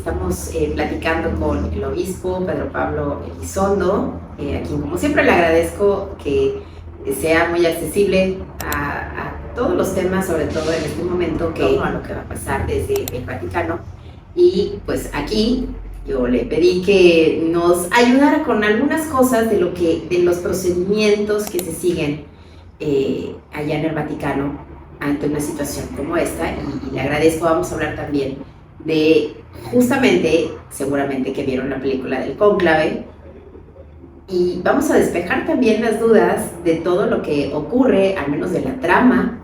Estamos platicando con el obispo Pedro Pablo Elizondo, a quien como siempre le agradezco que sea muy accesible a todos los temas, sobre todo en este momento, que a lo que va a pasar desde el Vaticano. Y pues aquí yo le pedí que nos ayudara con algunas cosas de los procedimientos que se siguen allá en el Vaticano ante una situación como esta, y le agradezco. Vamos a hablar también de, justamente, seguramente que vieron la película del Cónclave, y vamos a despejar también las dudas de todo lo que ocurre, al menos de la trama,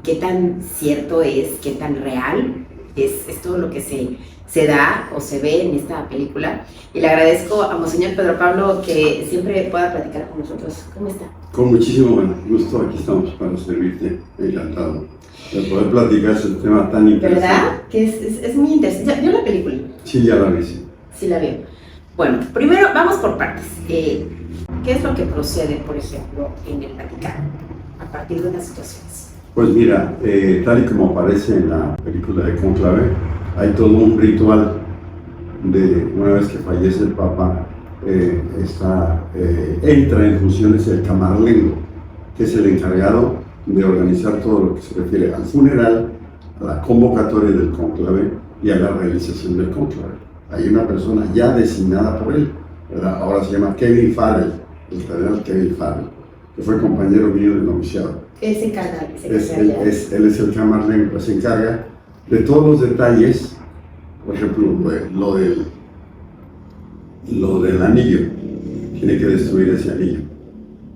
qué tan cierto es, qué tan real es todo lo que se da o se ve en esta película. Y le agradezco a Monseñor Pedro Pablo que siempre pueda platicar con nosotros. ¿Cómo está? Con muchísimo gusto, aquí estamos para servirte, encantado de poder platicar ese tema tan interesante. ¿Verdad? Que es muy interesante. ¿Ya vio la película? Sí, ya la vi, sí. Sí la vio. Bueno, primero vamos por partes. ¿Qué es lo que procede, por ejemplo, en el Vaticano a partir de las situaciones? Pues mira, tal y como aparece en la película de Cónclave, hay todo un ritual de una vez que fallece el Papa, entra en funciones el camarlengo, que es el encargado de organizar todo lo que se refiere al funeral, a la convocatoria del cónclave y a la realización del cónclave. Hay una persona ya designada por él, ¿verdad? Ahora se llama Kevin Farrell, el cardenal Kevin Farrell, que fue compañero mío de noviciado. Él se encarga. Él es el camarlengo que se encarga de todos los detalles, por ejemplo, lo del anillo, tiene que destruir ese anillo,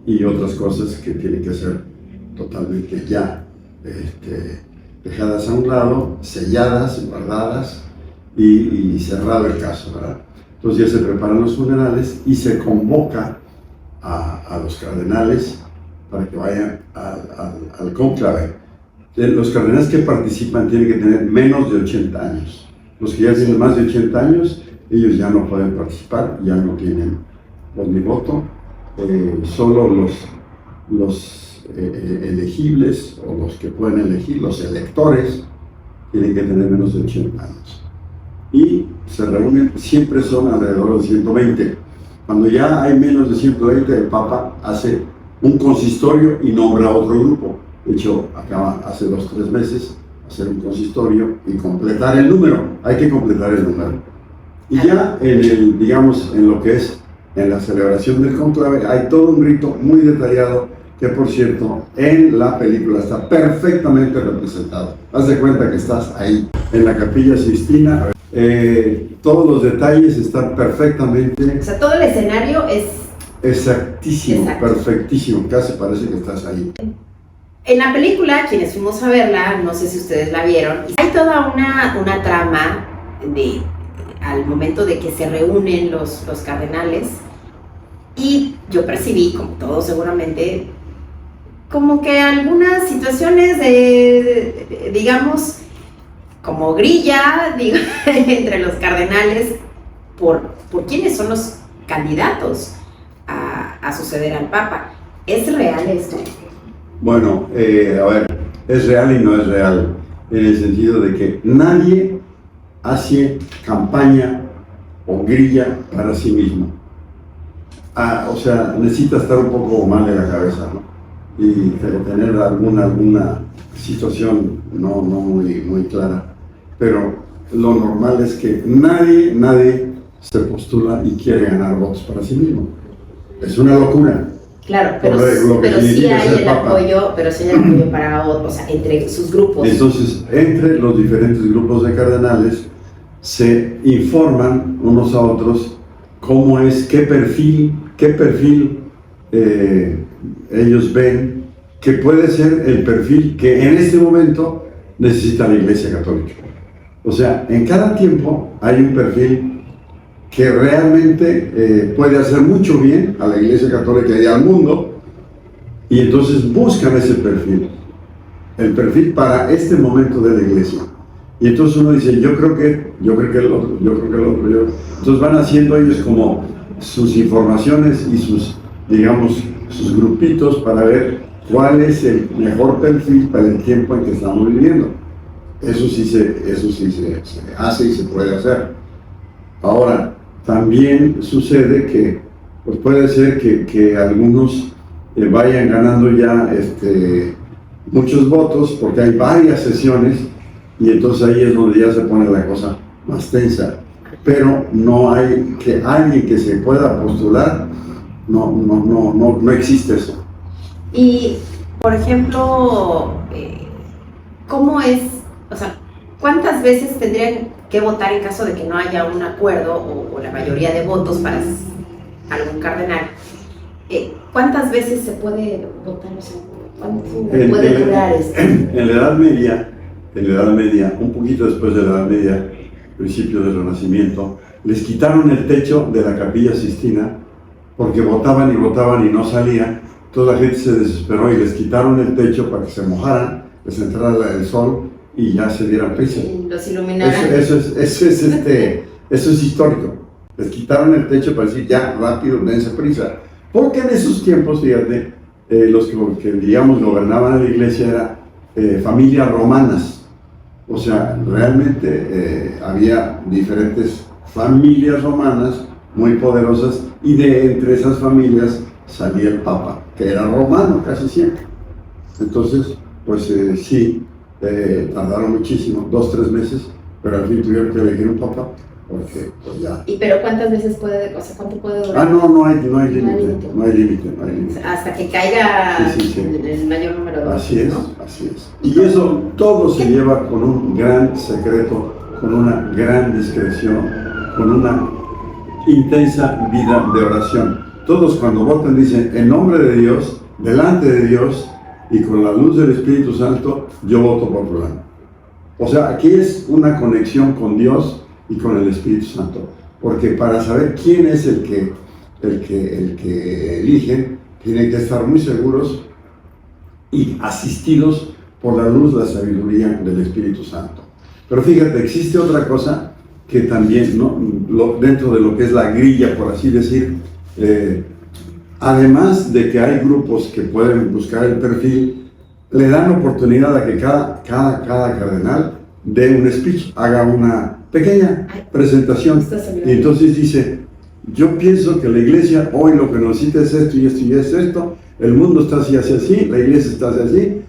y otras cosas que tienen que ser totalmente ya dejadas a un lado, selladas, guardadas y cerrado el caso, ¿verdad? Entonces ya se preparan los funerales y se convoca a los cardenales para que vayan al cónclave. Los cardenales que participan tienen que tener menos de 80 años. Los que ya tienen más de 80 años, ellos ya no pueden participar, ya no tienen voz ni voto. Solo los elegibles, o los que pueden elegir, los electores, tienen que tener menos de 80 años. Y se reúnen, siempre son alrededor de 120. Cuando ya hay menos de 120, el Papa hace un consistorio y nombra otro grupo. De hecho, acaba hace 2 o 3 meses hacer un consistorio y completar el número. Hay que completar el número. Y ya en lo que es en la celebración del cónclave, hay todo un rito muy detallado que, por cierto, en la película está perfectamente representado. Haz de cuenta que estás ahí, en la Capilla Sixtina. Todos los detalles están perfectamente... O sea, todo el escenario es... Exactísimo, Exacto. Perfectísimo, casi parece que estás ahí. En la película, quienes fuimos a verla, no sé si ustedes la vieron, hay toda una trama al momento de que se reúnen los cardenales, y yo percibí, como todos seguramente, como que algunas situaciones digamos, como grilla entre los cardenales por quiénes son los candidatos a suceder al Papa. ¿Es real esto? Bueno, a ver, es real y no es real, en el sentido de que nadie hace campaña o grilla para sí mismo. O sea, necesita estar un poco mal de la cabeza, ¿no? Y tener alguna situación no muy clara. Pero lo normal es que nadie se postula y quiere ganar votos para sí mismo. Es una locura. Claro, pero sí hay el apoyo, para otros, o sea, entre sus grupos. Entonces, entre los diferentes grupos de cardenales se informan unos a otros cómo es, qué perfil ellos ven que puede ser el perfil que en este momento necesita la Iglesia Católica. O sea, en cada tiempo hay un perfil que realmente puede hacer mucho bien a la Iglesia Católica y al mundo, y entonces buscan ese perfil, el perfil para este momento de la Iglesia. Y entonces uno dice, yo creo que el otro. Entonces van haciendo ellos como sus informaciones y sus grupitos para ver cuál es el mejor perfil para el tiempo en que estamos viviendo. Eso sí se hace y se puede hacer. Ahora, también sucede que pues puede ser que algunos vayan ganando ya muchos votos porque hay varias sesiones y entonces ahí es donde ya se pone la cosa más tensa. Pero no hay que alguien que se pueda postular, no existe eso. Y, por ejemplo, ¿cómo es, o sea, cuántas veces tendrían que votar en caso de que no haya un acuerdo o la mayoría de votos para algún cardenal? ¿Cuántas veces se puede votar? O sea, ¿cuánto puede durar esto? En la Edad Media, un poquito después de la Edad Media, principio del Renacimiento, les quitaron el techo de la Capilla Sixtina porque votaban y no salía. Toda la gente se desesperó y les quitaron el techo para que se mojaran, les entrara el sol y ya se dieran prisa. Y los iluminaran. Eso es histórico. Les quitaron el techo para decir ya, rápido, dense prisa. Porque en esos tiempos, fíjate, los que digamos gobernaban a la iglesia eran familias romanas. O sea, realmente había diferentes familias romanas muy poderosas y entre esas familias salía el Papa, que era romano casi siempre. Entonces, pues sí, tardaron muchísimo, 2-3 meses, pero al fin tuvieron que elegir un Papa, porque pues ya... ¿Y pero cuántas veces puede, o sea, cuánto puede durar? No hay límite. Hasta que caiga sí. el mayor número de votos, Así es, ¿no? así es. Y eso todo se lleva con un gran secreto, con una gran discreción, con una intensa vida de oración. Todos cuando votan dicen, en nombre de Dios, delante de Dios y con la luz del Espíritu Santo, yo voto por fulano. O sea, aquí es una conexión con Dios y con el Espíritu Santo. Porque para saber quién es el que eligen, tienen que estar muy seguros y asistidos por la luz, la sabiduría del Espíritu Santo. Pero fíjate, existe otra cosa que también, ¿no? Dentro de lo que es la grilla, por así decir, además de que hay grupos que pueden buscar el perfil, le dan oportunidad a que cada cardenal dé un speech, haga una pequeña presentación. Y entonces dice, yo pienso que la iglesia hoy lo que necesita es esto y esto y esto, el mundo está así, la iglesia está así,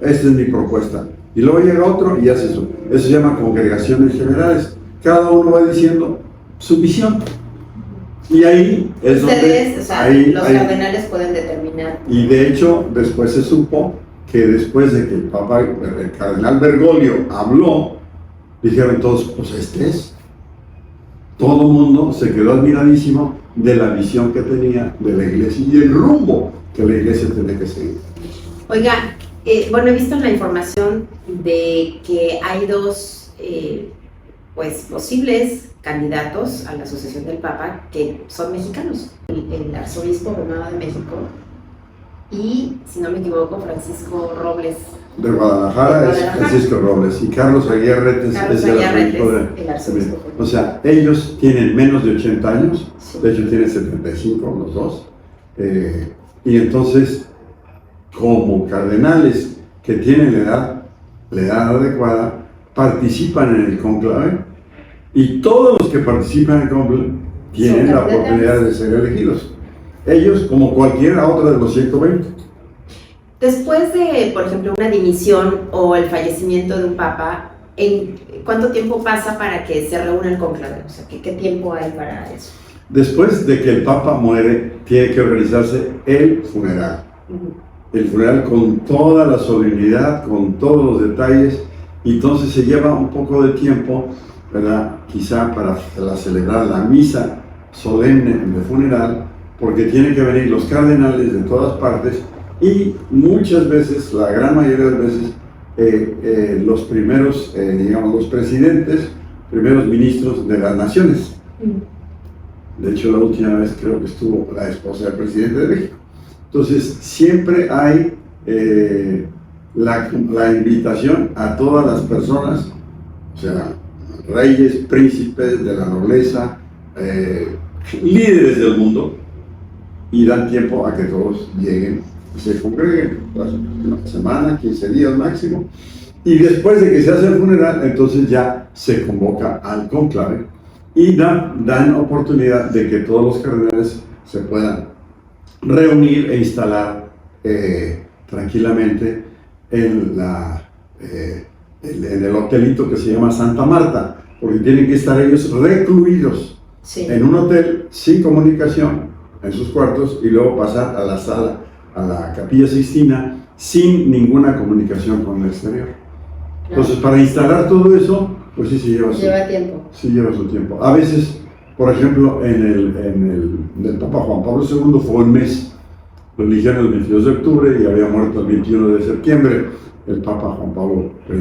esta es mi propuesta. Y luego llega otro y hace eso. Eso se llama congregaciones generales. Cada uno va diciendo su visión. Y ahí es ustedes, o sea, los cardenales pueden determinar. Y de hecho, después se supo que después de que el cardenal Bergoglio habló, dijeron todos, pues este es. Todo el mundo se quedó admiradísimo de la visión que tenía de la iglesia y el rumbo que la iglesia tenía que seguir. Oiga, bueno, he visto en la información de que hay dos posibles candidatos a la sucesión del Papa que son mexicanos. El arzobispo Romano de México y, si no me equivoco, Francisco Robles. De Guadalajara es Francisco Robles y Carlos Aguirre es el arzobispo. O sea, ellos tienen menos de 80 años, sí. De hecho tienen 75 los dos, y entonces como cardenales que tienen la edad adecuada, participan en el cónclave y todos los que participan en el cónclave tienen la oportunidad de ser elegidos. Ellos como cualquiera otra de los 120. Después de, por ejemplo, una dimisión o el fallecimiento de un papa, ¿en cuánto tiempo pasa para que se reúna el cónclave? O sea, ¿qué tiempo hay para eso? Después de que el papa muere, tiene que organizarse el funeral. El funeral con toda la solemnidad, con todos los detalles, y entonces se lleva un poco de tiempo, ¿verdad? Quizá para celebrar la misa solemne de funeral, porque tienen que venir los cardenales de todas partes y muchas veces, la gran mayoría de las veces, los primeros, los presidentes, primeros ministros de las naciones. De hecho, la última vez creo que estuvo la esposa del presidente de México. Entonces, siempre hay la invitación a todas las personas, o sea, reyes, príncipes de la nobleza, líderes del mundo, y dan tiempo a que todos lleguen y se congreguen, una semana, 15 días máximo, y después de que se hace el funeral, entonces ya se convoca al cónclave, y dan oportunidad de que todos los cardenales se puedan reunir e instalar tranquilamente en el hotelito que se llama Santa Marta, porque tienen que estar ellos recluidos en un hotel sin comunicación en sus cuartos y luego pasar a la sala, a la Capilla Sixtina, sin ninguna comunicación con el exterior. Entonces, para instalar todo eso, pues sí lleva tiempo. Sí lleva su tiempo. A veces, por ejemplo, en el Papa Juan Pablo II fue un mes. Lo eligieron el 22 de octubre y había muerto el 21 de septiembre el Papa Juan Pablo I.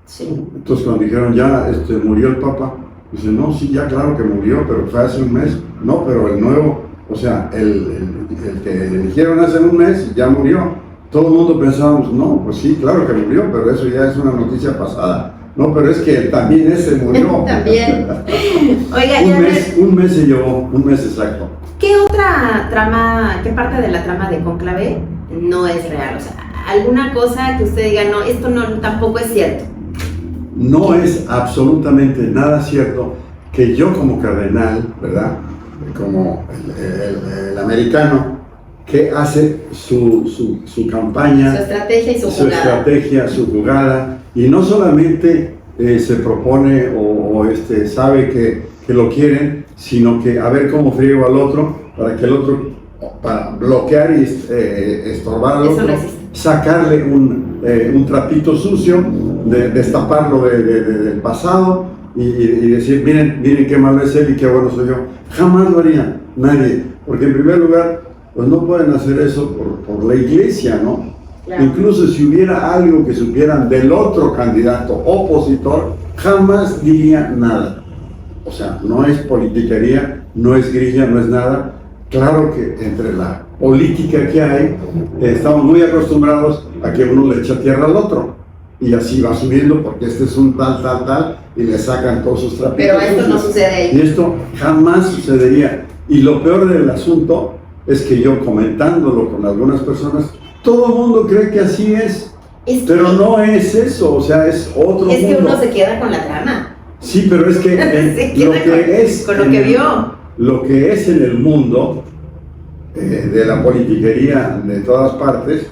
Sí. Entonces, cuando dijeron ya murió el Papa, dice, no, sí, ya claro que murió, pero fue hace un mes. No, pero el nuevo, o sea, el que eligieron hace un mes ya murió. Todo el mundo pensábamos, no, pues sí, claro que murió, pero eso ya es una noticia pasada. No, pero es que también ese murió. También. Oiga, un mes se llevó, un mes exacto. ¿Qué otra trama, qué parte de la trama de Cónclave no es real? O sea, alguna cosa que usted diga, no, esto no, tampoco es cierto. No es absolutamente nada cierto que yo como cardenal, ¿verdad? Como el americano que hace su campaña, su estrategia y su jugada, y no solamente se propone o sabe que lo quieren, sino que a ver cómo friego al otro, para que el otro, para bloquear y estorbar al otro, sacarle un trapito sucio, destaparlo del pasado y decir, miren qué malo es él y qué bueno soy yo. Jamás lo haría nadie, porque en primer lugar, pues no pueden hacer eso por la iglesia, ¿no? Claro. Incluso si hubiera algo que supieran del otro candidato opositor, jamás diría nada. O sea, no es politiquería, no es grilla, no es nada. Claro que entre la política que hay, estamos muy acostumbrados a que uno le echa tierra al otro. Y así va subiendo porque este es un tal, y le sacan todos sus trapitos. Pero esto no sucede ahí. Y esto jamás sucedería. Y lo peor del asunto es que yo comentándolo con algunas personas, todo el mundo cree que así es. Pero no es eso, o sea, es otro mundo. Es que uno se queda con la trama. Sí, pero es que lo que es en el mundo de la politiquería de todas partes,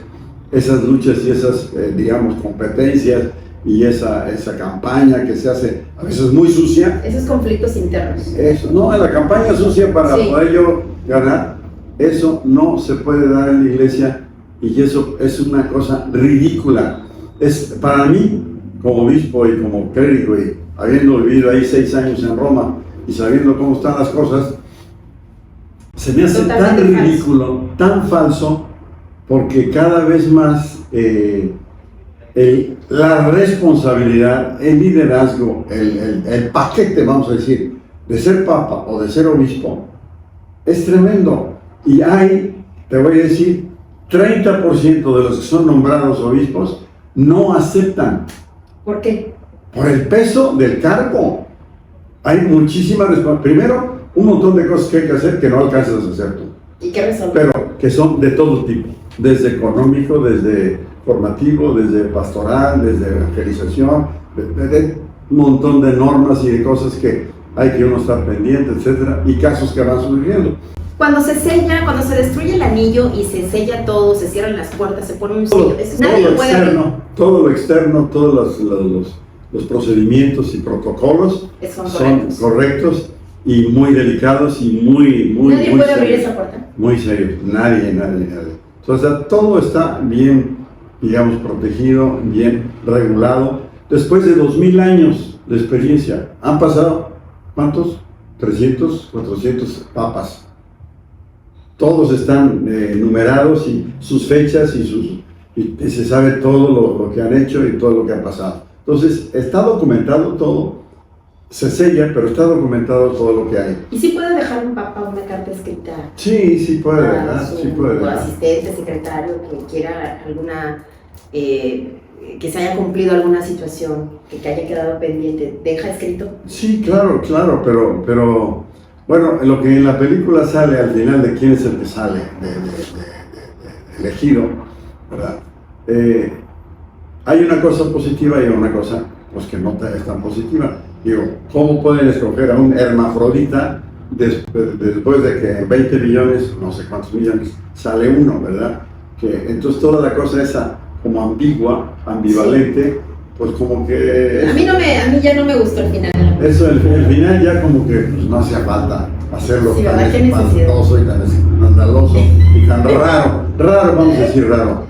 esas luchas y esas, digamos, competencias y esa campaña que se hace a veces muy sucia. Esos conflictos internos. Eso, no, la campaña sucia para poder yo ganar, eso no se puede dar en la iglesia y eso es una cosa ridícula. Es para mí, como obispo y como clérigo y habiendo vivido ahí 6 años en Roma y sabiendo cómo están las cosas, se me hace tan ridículo, tan falso, porque cada vez más la responsabilidad, el liderazgo, el paquete, vamos a decir, de ser papa o de ser obispo, es tremendo. Y hay, te voy a decir, 30% de los que son nombrados obispos no aceptan. ¿Por qué? Por el peso del cargo. Hay muchísima responsabilidad. Primero, un montón de cosas que hay que hacer que no alcanzas a hacer tú. ¿Y qué resolver? Pero que son de todo tipo. Desde económico, desde formativo, desde pastoral, desde evangelización, de un montón de normas y de cosas que hay que uno estar pendiente, etcétera, y casos que van surgiendo. Cuando se sella, cuando se destruye el anillo y se sella todo, se cierran las puertas, se pone un sello. Nadie lo puede abrir. Todo lo externo, todos los procedimientos y protocolos son correctos y muy delicados y muy nadie puede abrir esa puerta. Muy serios. Nadie. Entonces todo está bien, digamos, protegido, bien regulado. Después de 2000 años de experiencia, han pasado, ¿cuántos? 300, 400 papas. Todos están numerados y sus fechas y se sabe todo lo que han hecho y todo lo que ha pasado. Entonces, está documentado todo, se sella, pero está documentado todo lo que hay. ¿Y si puede dejar un papa una carta escrita? Sí puede dejar, su asistente, secretario, que quiera alguna, que se haya cumplido alguna situación, que haya quedado pendiente, ¿deja escrito? Sí, claro, pero bueno, lo que en la película sale al final de quién es el que sale de elegido, ¿verdad? Hay una cosa positiva y una cosa pues que no es tan positiva. Digo, ¿cómo pueden escoger a un hermafrodita después de que en 20 millones, no sé cuántos millones, sale uno, ¿verdad? Que entonces toda la cosa esa como ambigua, ambivalente, pues como que... A mí ya no me gustó el final. Eso, el final ya como que pues, no hacía falta hacerlo Sí, tan ¿verdad? ¿Qué necesidad? espantoso y tan escandaloso y tan raro, vamos a decir raro.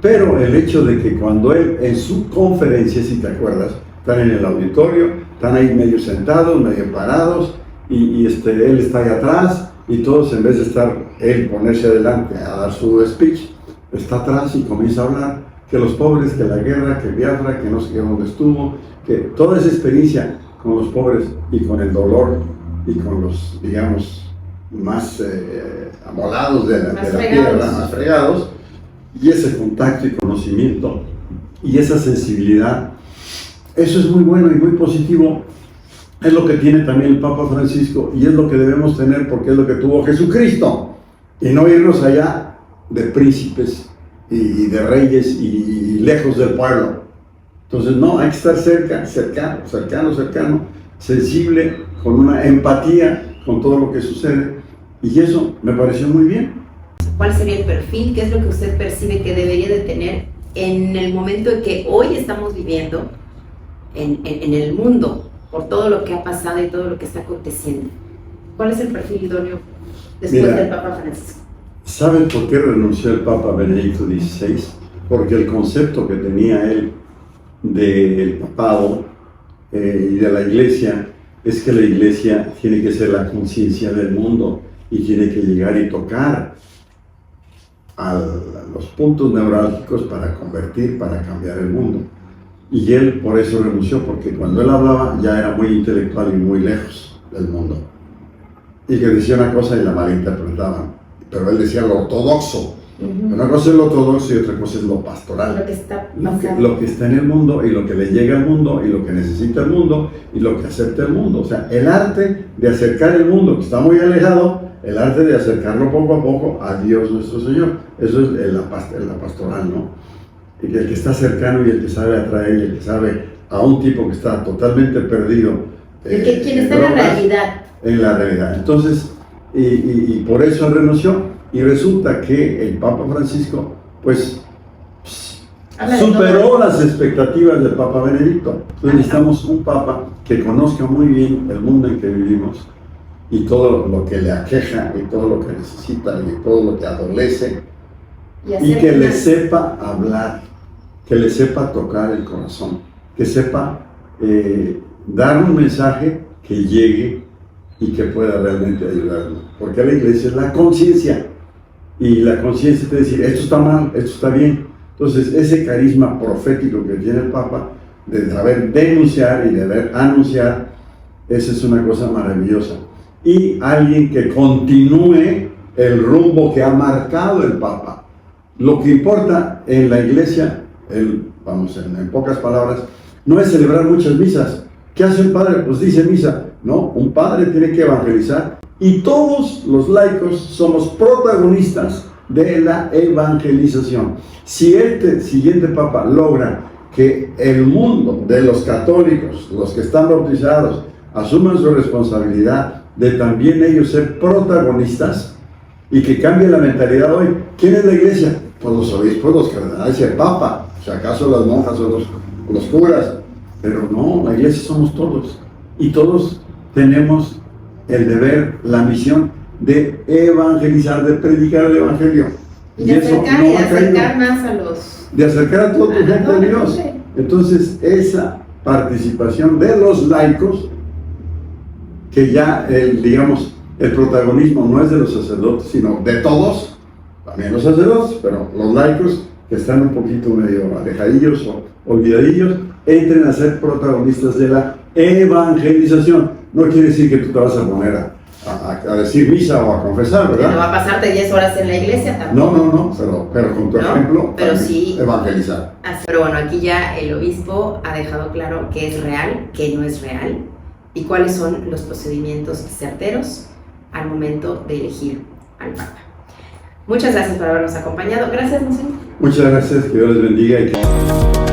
Pero el hecho de que cuando él, en su conferencia, si te acuerdas, están en el auditorio, están ahí medio sentados, medio parados, y él está ahí atrás, y todos en vez de estar, él ponerse adelante a dar su speech, está atrás y comienza a hablar que los pobres, que la guerra, que Biafra, que no sé qué dónde estuvo, que toda esa experiencia con los pobres y con el dolor y con los, digamos, más amolados de la tierra, más fregados, y ese contacto y conocimiento y esa sensibilidad, eso es muy bueno y muy positivo. Es lo que tiene también el Papa Francisco y es lo que debemos tener porque es lo que tuvo Jesucristo, y no irnos allá de príncipes y de reyes y lejos del pueblo. Entonces no, hay que estar cercano, sensible, con una empatía con todo lo que sucede, y eso me pareció muy bien. ¿Cuál sería el perfil? ¿Qué es lo que usted percibe que debería de tener en el momento en que hoy estamos viviendo en el mundo, por todo lo que ha pasado y todo lo que está aconteciendo? ¿Cuál es el perfil idóneo después del Papa Francisco? ¿Saben por qué renunció el Papa Benedicto XVI? Porque el concepto que tenía él del papado y de la iglesia es que la iglesia tiene que ser la conciencia del mundo y tiene que llegar y tocar a los puntos neurálgicos para convertir, para cambiar el mundo. Y él por eso renunció, porque cuando él hablaba ya era muy intelectual y muy lejos del mundo. Y que decía una cosa y la malinterpretaban. Pero él decía lo ortodoxo. Una cosa es lo ortodoxo y otra cosa es lo pastoral. Lo que está lo que está en el mundo y lo que le llega al mundo y lo que necesita el mundo y lo que acepta el mundo. O sea, el arte de acercar el mundo que está muy alejado, el arte de acercarlo poco a poco a Dios nuestro Señor. Eso es la pastoral, ¿no? Y el que está cercano y el que sabe atraer y el que sabe a un tipo que está totalmente perdido. ¿Quién está en la realidad? En la realidad. Entonces, y por eso él renunció. Y resulta que el Papa Francisco, pues, superó las expectativas del Papa Benedicto. Entonces necesitamos un Papa que conozca muy bien el mundo en que vivimos y todo lo que le aqueja y todo lo que necesita y todo lo que adolece, y que le sepa hablar, que le sepa tocar el corazón, que sepa dar un mensaje que llegue y que pueda realmente ayudarnos. Porque la iglesia es la conciencia, y la conciencia te dice, esto está mal, esto está bien. Entonces ese carisma profético que tiene el Papa, de saber denunciar y de saber anunciar, esa es una cosa maravillosa. Y alguien que continúe el rumbo que ha marcado el Papa. Lo que importa en la iglesia, en pocas palabras, no es celebrar muchas misas. ¿Qué hace un padre? Pues dice misa. No, un padre tiene que evangelizar, y todos los laicos somos protagonistas de la evangelización. Si este siguiente Papa logra que el mundo de los católicos, los que están bautizados, asuman su responsabilidad de también ellos ser protagonistas y que cambie la mentalidad hoy. ¿Quién es la iglesia? Pues los obispos, los cardenales y el Papa, si acaso las monjas o los curas, pero no, la iglesia somos todos, y todos tenemos el deber, la misión de evangelizar, de predicar el evangelio. Y de acercar más a los... De acercar a toda tu gente a Dios. Entonces, esa participación de los laicos, que ya, el protagonismo no es de los sacerdotes, sino de todos, también los sacerdotes, pero los laicos que están un poquito medio alejadillos o olvidadillos, entren a ser protagonistas de la evangelización. No quiere decir que tú te vas a poner a decir misa o a confesar, ¿verdad? No va a pasarte 10 horas en la iglesia tampoco. No, pero con tu ejemplo, pero sí evangelizar. Pero bueno, aquí ya el obispo ha dejado claro qué es real, qué no es real, y cuáles son los procedimientos certeros al momento de elegir al Papa. Muchas gracias por habernos acompañado. Gracias, Monseñor. Muchas gracias, que Dios les bendiga y que...